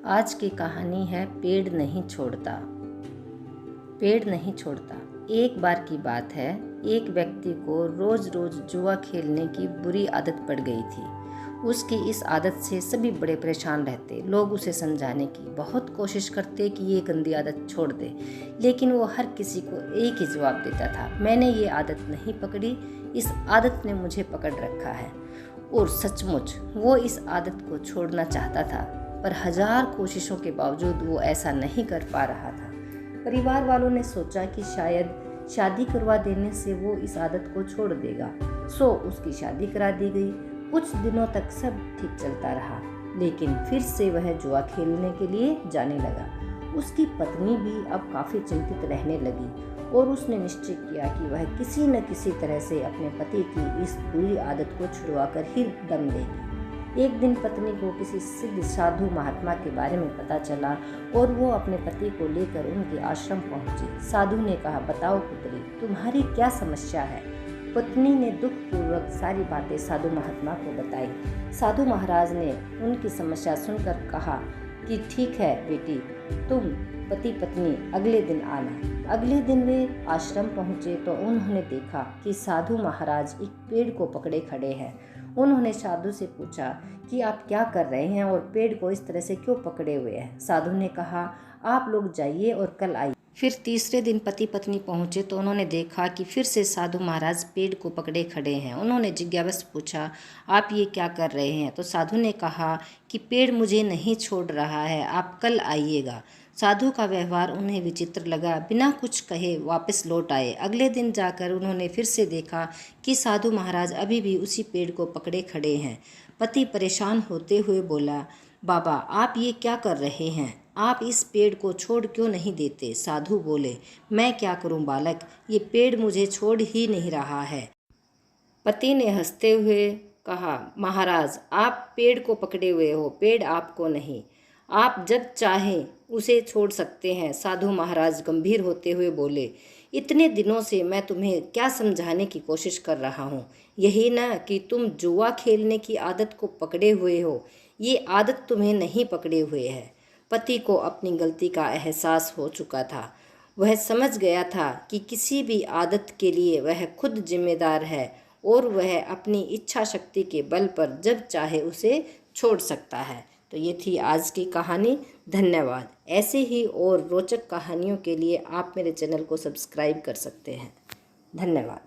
आज की कहानी है पेड़ नहीं छोड़ता। पेड़ नहीं छोड़ता। एक बार की बात है, एक व्यक्ति को रोज रोज जुआ खेलने की बुरी आदत पड़ गई थी। उसकी इस आदत से सभी बड़े परेशान रहते। लोग उसे समझाने की बहुत कोशिश करते कि ये गंदी आदत छोड़ दे, लेकिन वो हर किसी को एक ही जवाब देता था, मैंने ये आदत नहीं पकड़ी, इस आदत ने मुझे पकड़ रखा है। और सचमुच वो इस आदत को छोड़ना चाहता था, पर हजार कोशिशों के बावजूद वो ऐसा नहीं कर पा रहा था। परिवार वालों ने सोचा कि शायद शादी करवा देने से वो इस आदत को छोड़ देगा, सो उसकी शादी करा दी गई। कुछ दिनों तक सब ठीक चलता रहा, लेकिन फिर से वह जुआ खेलने के लिए जाने लगा। उसकी पत्नी भी अब काफ़ी चिंतित रहने लगी और उसने निश्चय किया कि वह किसी न किसी तरह से अपने पति की इस बुरी आदत को छुड़वाकर ही दम लेगी। एक दिन पत्नी को किसी सिद्ध साधु महात्मा के बारे में पता चला और वो अपने पति को लेकर उनके आश्रम पहुंची। साधु ने कहा, बताओ पुत्री, तुम्हारी क्या समस्या है? पत्नी ने दुखपूर्वक सारी बातें साधु महात्मा को बताई। साधु महाराज ने उनकी समस्या सुनकर कहा कि ठीक है बेटी, तुम पति पत्नी अगले दिन आना। अगले दिन वे आश्रम पहुँचे तो उन्होंने देखा कि साधु महाराज एक पेड़ को पकड़े खड़े हैं। उन्होंने साधु से पूछा कि आप क्या कर रहे हैं और पेड़ को इस तरह से क्यों पकड़े हुए हैं? साधु ने कहा, आप लोग जाइए और कल आइए। फिर तीसरे दिन पति पत्नी पहुंचे तो उन्होंने देखा कि फिर से साधु महाराज पेड़ को पकड़े खड़े हैं। उन्होंने जिज्ञासा पूछा, आप ये क्या कर रहे हैं? तो साधु ने कहा कि पेड़ मुझे नहीं छोड़ रहा है, आप कल आइएगा। साधु का व्यवहार उन्हें विचित्र लगा। बिना कुछ कहे वापस लौट आए। अगले दिन जाकर उन्होंने फिर से देखा कि साधु महाराज अभी भी उसी पेड़ को पकड़े खड़े हैं। पति परेशान होते हुए बोला, बाबा आप ये क्या कर रहे हैं? आप इस पेड़ को छोड़ क्यों नहीं देते? साधु बोले, मैं क्या करूं बालक, ये पेड़ मुझे छोड़ ही नहीं रहा है। पति ने हंसते हुए कहा, महाराज आप पेड़ को पकड़े हुए हो, पेड़ आपको नहीं, आप जब चाहें उसे छोड़ सकते हैं। साधु महाराज गंभीर होते हुए बोले, इतने दिनों से मैं तुम्हें क्या समझाने की कोशिश कर रहा हूँ, यही ना कि तुम जुआ खेलने की आदत को पकड़े हुए हो, ये आदत तुम्हें नहीं पकड़े हुए है। पति को अपनी गलती का एहसास हो चुका था। वह समझ गया था कि किसी भी आदत के लिए वह खुद जिम्मेदार है और वह अपनी इच्छा शक्ति के बल पर जब चाहे उसे छोड़ सकता है। तो ये थी आज की कहानी। धन्यवाद। ऐसे ही और रोचक कहानियों के लिए आप मेरे चैनल को सब्सक्राइब कर सकते हैं। धन्यवाद।